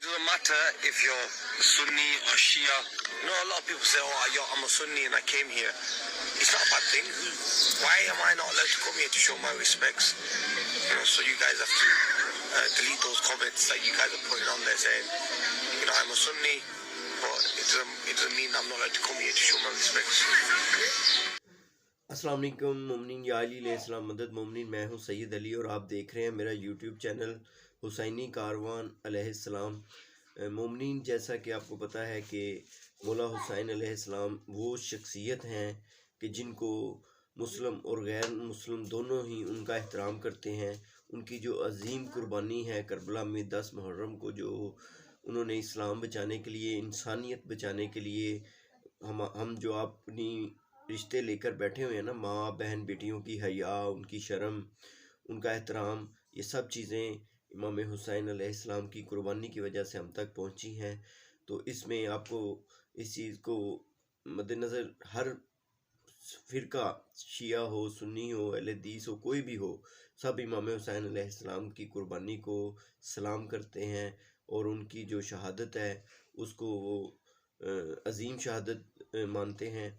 Doesn't matter if you're Sunni or Shia. You know, a lot of people say, "Oh, I'm a Sunni and I came here." It's not a bad thing. Why am I not allowed to come here to show my respects? You know, so you guys have to delete those comments that you guys are putting on there saying, you know, I'm a Sunni, but it doesn't mean I'm not allowed to come here to show my respects. السلام علیکم مومنین یا علی علیہ السلام مدد مومنین، میں ہوں سید علی اور آپ دیکھ رہے ہیں میرا یوٹیوب چینل حسینی کاروان علیہ السلام۔ مومنین، جیسا کہ آپ کو پتہ ہے کہ مولا حسین علیہ السلام وہ شخصیت ہیں کہ جن کو مسلم اور غیر مسلم دونوں ہی ان کا احترام کرتے ہیں۔ ان کی جو عظیم قربانی ہے کربلا میں 10 محرم کو، جو انہوں نے اسلام بچانے کے لیے، انسانیت بچانے کے لیے، ہم جو اپنی رشتے لے کر بیٹھے ہوئے ہیں نا، ماں بہن بیٹیوں کی حیا، ان کی شرم، ان کا احترام، یہ سب چیزیں امام حسین علیہ السلام کی قربانی کی وجہ سے ہم تک پہنچی ہیں۔ تو اس میں آپ کو اس چیز کو مد نظر ہر فرقہ، شیعہ ہو، سنی ہو، اہل حدیث ہو، کوئی بھی ہو، سب امام حسین علیہ السلام کی قربانی کو سلام کرتے ہیں اور ان کی جو شہادت ہے اس کو وہ عظیم شہادت مانتے ہیں۔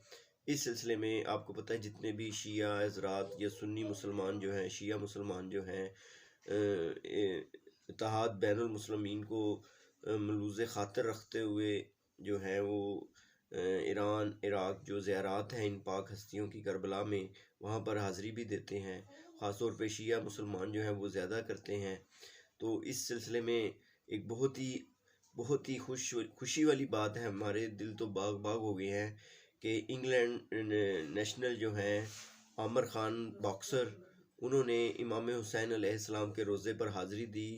اس سلسلے میں آپ کو پتہ ہے جتنے بھی شیعہ حضرات یا سنی مسلمان جو ہیں، شیعہ مسلمان جو ہیں، اتحاد بین المسلمین کو ملوز خاطر رکھتے ہوئے جو ہیں وہ ایران، عراق جو زیارات ہیں ان پاک ہستیوں کی کربلا میں، وہاں پر حاضری بھی دیتے ہیں۔ خاص طور پہ شیعہ مسلمان جو ہیں وہ زیادہ کرتے ہیں۔ تو اس سلسلے میں ایک بہت ہی خوشی والی بات ہے، ہمارے دل تو باغ باغ ہو گئے ہیں کہ انگلینڈ نیشنل جو ہیں عامر خان باکسر، انہوں نے امام حسین علیہ السلام کے روضے پر حاضری دی۔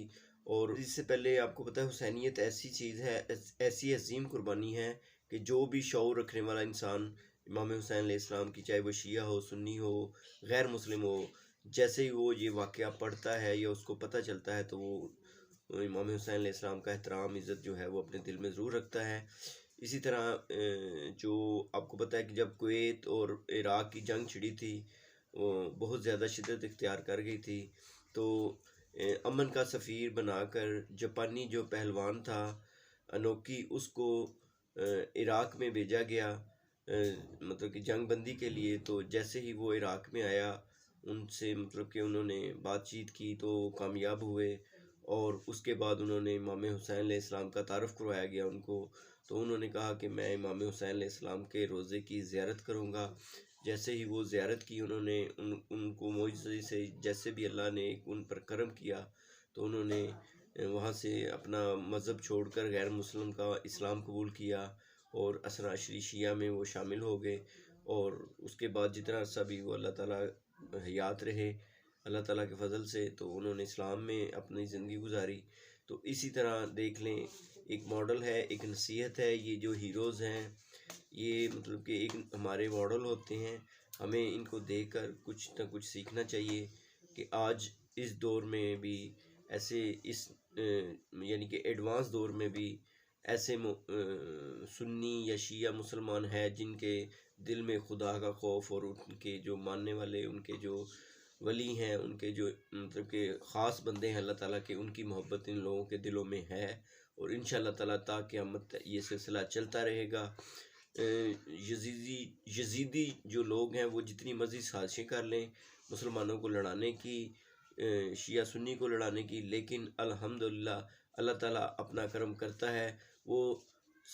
اور اس سے پہلے آپ کو پتہ ہے حسینیت ایسی چیز ہے، ایسی عظیم قربانی ہے کہ جو بھی شعور رکھنے والا انسان امام حسین علیہ السلام کی، چاہے وہ شیعہ ہو، سنی ہو، غیر مسلم ہو، جیسے ہی وہ یہ واقعہ پڑھتا ہے یا اس کو پتہ چلتا ہے تو وہ امام حسین علیہ السلام کا احترام، عزت جو ہے وہ اپنے دل میں ضرور رکھتا ہے۔ اسی طرح جو آپ کو پتہ ہے کہ جب کویت اور عراق کی جنگ چھڑی تھی، وہ بہت زیادہ شدت اختیار کر گئی تھی، تو امن کا سفیر بنا کر جاپانی جو پہلوان تھا انوکی، اس کو عراق میں بھیجا گیا، مطلب کہ جنگ بندی کے لیے۔ تو جیسے ہی وہ عراق میں آیا، ان سے مطلب کہ انہوں نے بات چیت کی تو کامیاب ہوئے، اور اس کے بعد انہوں نے امام حسین علیہ السلام کا تعارف کروایا گیا ان کو۔ تو انہوں نے کہا کہ میں امام حسین علیہ السلام کے روضے کی زیارت کروں گا۔ جیسے ہی وہ زیارت کی، انہوں نے ان کو معجزے سے، جیسے بھی اللہ نے ان پر کرم کیا، تو انہوں نے وہاں سے اپنا مذہب چھوڑ کر غیر مسلم کا اسلام قبول کیا اور اثنا عشری شیعہ میں وہ شامل ہو گئے۔ اور اس کے بعد جتنا عرصہ بھی وہ اللہ تعالیٰ حیات رہے اللہ تعالیٰ کے فضل سے، تو انہوں نے اسلام میں اپنی زندگی گزاری۔ تو اسی طرح دیکھ لیں، ایک ماڈل ہے، ایک نصیحت ہے، یہ جو ہیروز ہیں یہ مطلب کہ ایک ہمارے ماڈل ہوتے ہیں، ہمیں ان کو دیکھ کر کچھ نہ کچھ سیکھنا چاہیے کہ آج اس دور میں بھی ایسے یعنی کہ ایڈوانس دور میں بھی ایسے سنی یا شیعہ مسلمان ہیں جن کے دل میں خدا کا خوف، اور ان کے جو ماننے والے، ان کے جو ولی ہیں، ان کے جو مطلب کہ خاص بندے ہیں اللہ تعالیٰ کے، ان کی محبت ان لوگوں کے دلوں میں ہے، اور انشاءاللہ تعالیٰ تا قیامت یہ سلسلہ چلتا رہے گا۔ یزیدی جو لوگ ہیں وہ جتنی مرضی سازشیں کر لیں مسلمانوں کو لڑانے کی، شیعہ سنی کو لڑانے کی، لیکن الحمدللہ اللہ تعالیٰ اپنا کرم کرتا ہے۔ وہ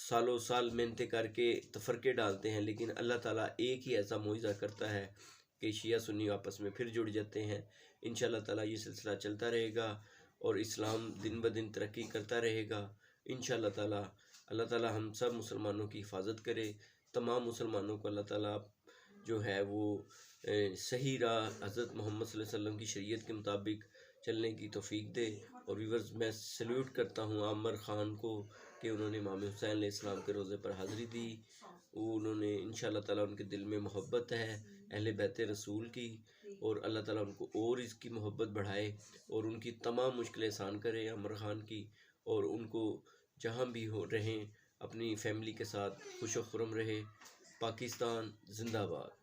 سالوں سال محنتیں کر کے تفرقے ڈالتے ہیں، لیکن اللہ تعالیٰ ایک ہی ایسا معجزہ کرتا ہے کہ شیعہ سنی آپس میں پھر جڑ جاتے ہیں۔ انشاءاللہ تعالیٰ یہ سلسلہ چلتا رہے گا اور اسلام دن بدن ترقی کرتا رہے گا انشاءاللہ تعالیٰ۔ اللہ تعالیٰ ہم سب مسلمانوں کی حفاظت کرے، تمام مسلمانوں کو اللہ تعالیٰ جو ہے وہ صحیح راہ حضرت محمد صلی اللہ علیہ وسلم کی شریعت کے مطابق چلنے کی توفیق دے۔ اور ویورز، میں سیلیوٹ کرتا ہوں عامر خان کو کہ انہوں نے امام حسین علیہ السلام کے روضے پر حاضری دی۔ انہوں نے انشاءاللہ تعالیٰ، ان کے دل میں محبت ہے اہل بیت رسول کی، اور اللہ تعالیٰ ان کو اور اس کی محبت بڑھائے اور ان کی تمام مشکلیں آسان کرے عامر خان کی، اور ان کو جہاں بھی ہو رہیں اپنی فیملی کے ساتھ خوش و خرم رہے۔ پاکستان زندہ باد۔